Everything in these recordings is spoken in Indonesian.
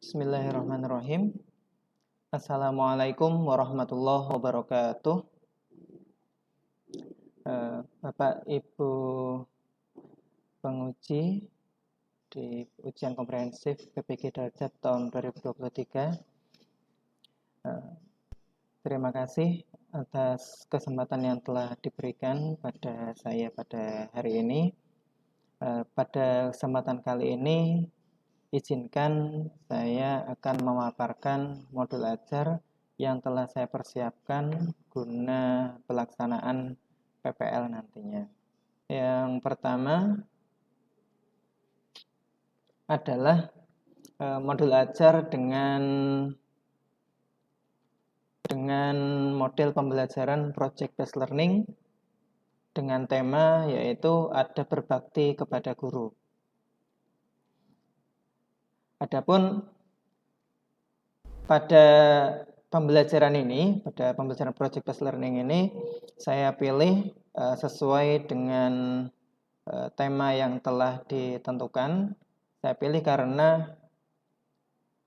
Bismillahirrahmanirrahim. Assalamualaikum warahmatullahi wabarakatuh. Bapak Ibu penguji di ujian komprehensif PPG Derajat tahun 2023. Terima kasih atas kesempatan yang telah diberikan pada saya pada hari ini. Pada kesempatan kali ini, izinkan saya akan memaparkan modul ajar yang telah saya persiapkan guna pelaksanaan PPL nantinya. Yang pertama adalah modul ajar dengan model pembelajaran Project Based Learning dengan tema yaitu ada berbakti kepada guru. Adapun pada pembelajaran ini, pada pembelajaran Project Based Learning ini, saya pilih sesuai dengan tema yang telah ditentukan. Saya pilih karena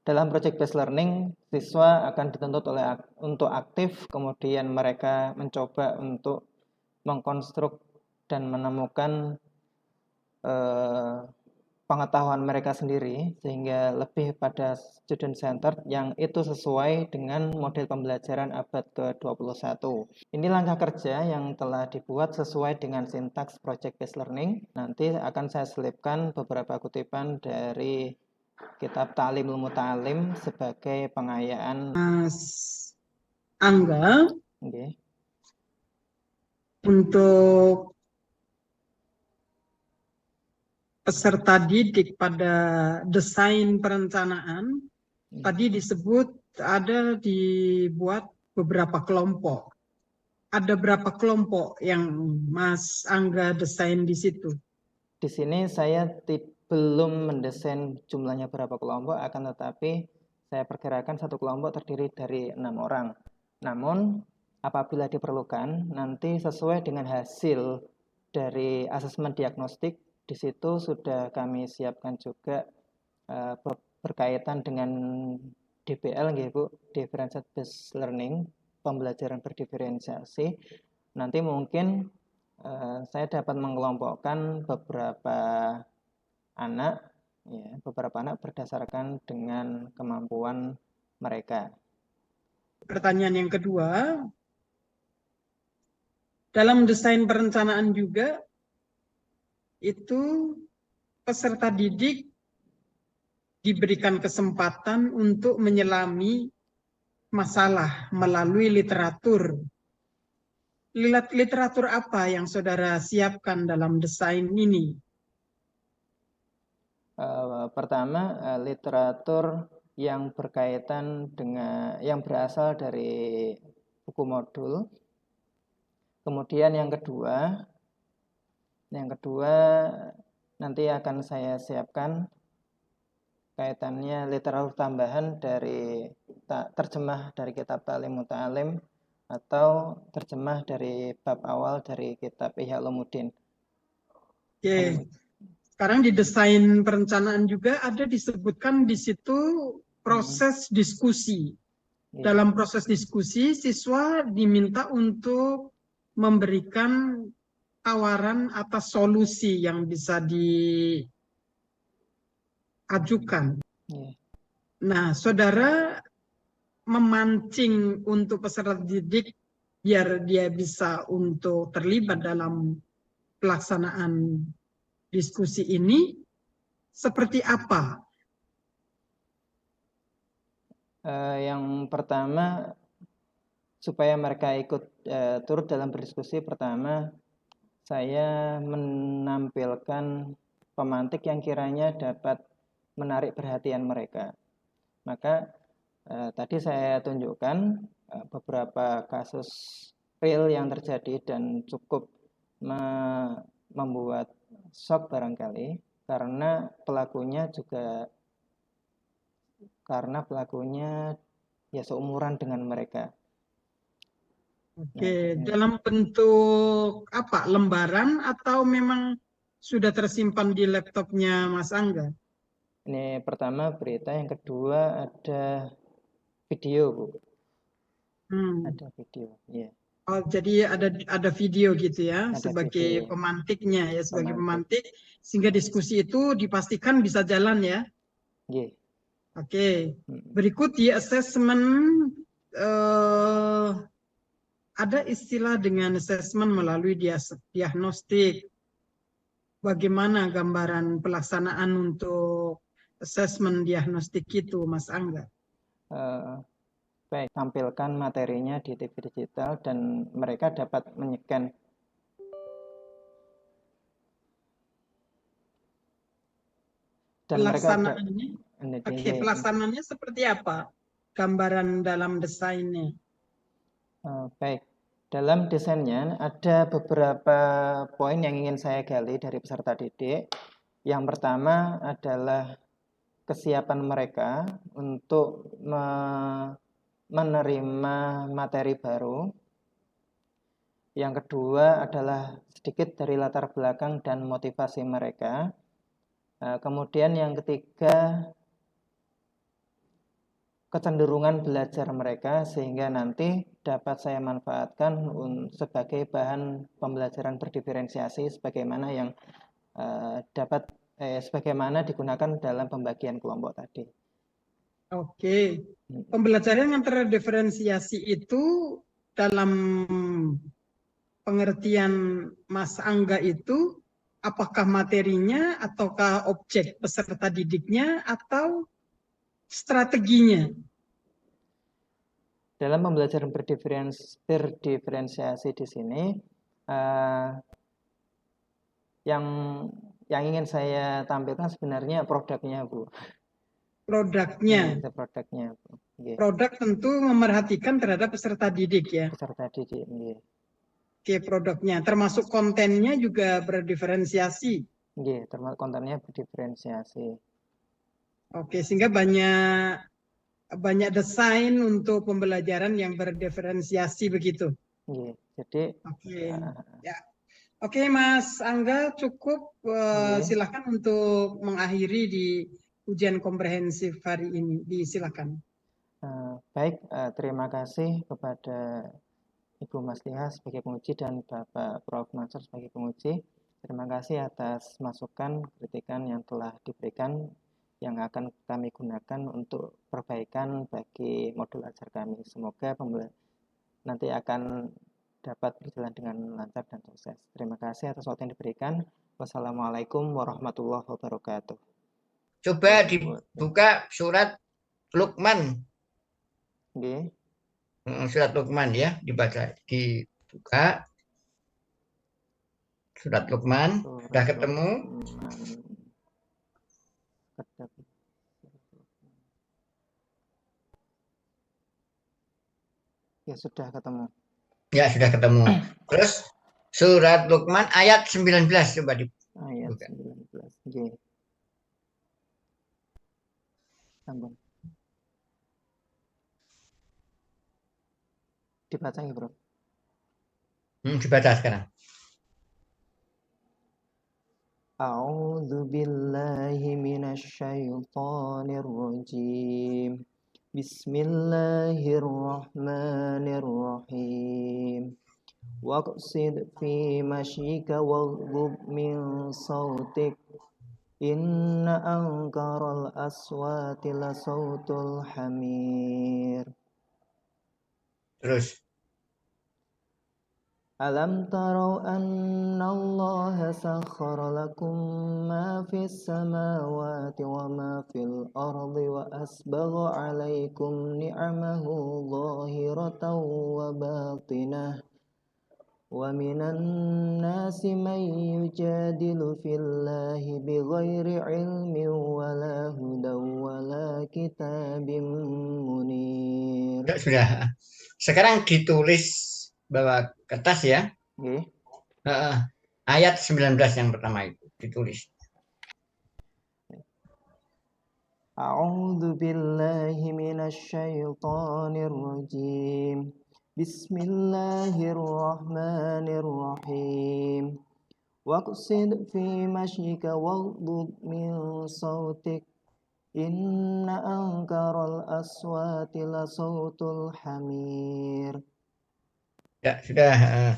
dalam Project Based Learning, siswa akan dituntut untuk aktif, kemudian mereka mencoba untuk mengkonstruk dan menemukan pengetahuan mereka sendiri, sehingga lebih pada student centered yang itu sesuai dengan model pembelajaran abad ke-21. Ini langkah kerja yang telah dibuat sesuai dengan sintaks Project Based Learning. Nanti akan saya selipkan beberapa kutipan dari kitab Ta'limul Muta'alim sebagai pengayaan. Mas Angga, Okay. Untuk peserta didik pada desain perencanaan, tadi disebut ada dibuat beberapa kelompok. Ada berapa kelompok yang Mas Angga desain di situ? Di sini saya belum mendesain jumlahnya berapa kelompok, akan tetapi saya perkirakan satu kelompok terdiri dari 6 orang. Namun, apabila diperlukan, nanti sesuai dengan hasil dari asesmen diagnostik, di situ sudah kami siapkan juga berkaitan dengan DBL, Bu, Differentiated Based Learning, pembelajaran berdiferensiasi. Nanti mungkin saya dapat mengelompokkan beberapa anak berdasarkan dengan kemampuan mereka. Pertanyaan yang kedua, dalam desain perencanaan juga itu peserta didik diberikan kesempatan untuk menyelami masalah melalui literatur. Literatur apa yang saudara siapkan dalam desain ini? Pertama, literatur yang berkaitan dengan yang berasal dari buku modul. Kemudian yang kedua nanti akan saya siapkan kaitannya literatur tambahan dari terjemah dari kitab Ta'limul Muta'alim atau terjemah dari bab awal dari kitab Ihya Ulumuddin. Oke. Sekarang di desain perencanaan juga ada disebutkan di situ proses diskusi. Dalam proses diskusi, siswa diminta untuk memberikan tawaran atas solusi yang bisa diajukan. Nah, saudara memancing untuk peserta didik biar dia bisa untuk terlibat dalam pelaksanaan diskusi ini seperti apa? Yang pertama, supaya mereka ikut turut dalam berdiskusi, pertama saya menampilkan pemantik yang kiranya dapat menarik perhatian mereka. Maka tadi saya tunjukkan beberapa kasus real yang terjadi dan cukup membuat shock barangkali karena pelakunya ya seumuran dengan mereka. Oke, dalam bentuk apa? Lembaran atau memang sudah tersimpan di laptopnya Mas Angga? Ini pertama berita, yang kedua ada video, Bu. Ada video, ya. Oh, jadi ada video gitu ya Ada sebagai video pemantiknya ya, sebagai pemantik. pemantik sehingga diskusi itu dipastikan bisa jalan ya. Ya. Oke. Berikut di assessment ada istilah dengan assessment melalui diagnostik. Bagaimana gambaran pelaksanaan untuk assessment diagnostik itu, Mas Angga? Baik, tampilkan materinya di TV digital dan mereka dapat menyekan dan Pelaksanaannya, mereka pelaksanaannya seperti apa? Gambaran dalam desainnya. baik, dalam desainnya ada beberapa poin yang ingin saya gali dari peserta didik. Yang pertama adalah kesiapan mereka untuk menerima materi baru. Yang kedua adalah sedikit dari latar belakang dan motivasi mereka. Kemudian yang ketiga, kecenderungan belajar mereka sehingga nanti dapat saya manfaatkan sebagai bahan pembelajaran berdiferensiasi sebagaimana sebagaimana digunakan dalam pembagian kelompok tadi. Oke. Pembelajaran yang terdiferensiasi itu dalam pengertian Mas Angga itu apakah materinya ataukah objek peserta didiknya atau strateginya? Dalam pembelajaran berdiferensiasi di sini, yang ingin saya tampilkan sebenarnya produknya, Bu. Produknya. Produknya, Bu. Produk tentu memerhatikan terhadap peserta didik ya. Peserta didik, yeah. Oke, produknya. Termasuk kontennya juga berdiferensiasi. Yeah, termasuk kontennya berdiferensiasi. Oke, sehingga banyak desain untuk pembelajaran yang berdiferensiasi begitu. Yeah, jadi. Ya. Oke, Mas Angga, cukup. Silakan untuk mengakhiri di ujian komprehensif hari ini. Disilakan. Baik, terima kasih kepada Ibu Mas Liha sebagai penguji dan Bapak Prof. Mansur sebagai penguji. Terima kasih atas masukan, kritikan yang telah diberikan yang akan kami gunakan untuk perbaikan bagi modul ajar kami. Semoga nanti akan dapat berjalan dengan lancar dan sukses. Terima kasih atas waktu yang diberikan. Wassalamualaikum warahmatullahi wabarakatuh. Coba dibuka surat Luqman. Okay. Surat Luqman ya, dibaca, dibuka. Surat Luqman, sudah ketemu? Ya, sudah ketemu. Ya, sudah ketemu. Terus surat Luqman ayat 19 coba dibuka. Ayat 19. Okay. Sambung. Dibaca ya, Bro? Dibaca sekarang. A'udzu billahi minasy syaithanir rajim. Bismillahirrahmanirrahim. Waqsid fi masyika waghdud min sautik. Inna ankaral aswati la sautul hamir. Terus. Alam tarau anna Allah sakhara lakum ma fis samawati wa ma fil ardi wa asbagha alaikum ni'amahu zahiratan wa batinah wa minan nasi man yujadilu fillahi bighairi ilmin wala hudaw wala kitabim munir. Sudah. Sekarang ditulis bawa kertas ya. Okay. Ayat 19 yang pertama itu ditulis. A'udzu billahi minasy syaithanir rajim. Bismillahirrahmanirrahim. Waqsid fi masyika waghdud min sautik. Inna ankaral aswati la sautul hamir. Ya, sudah.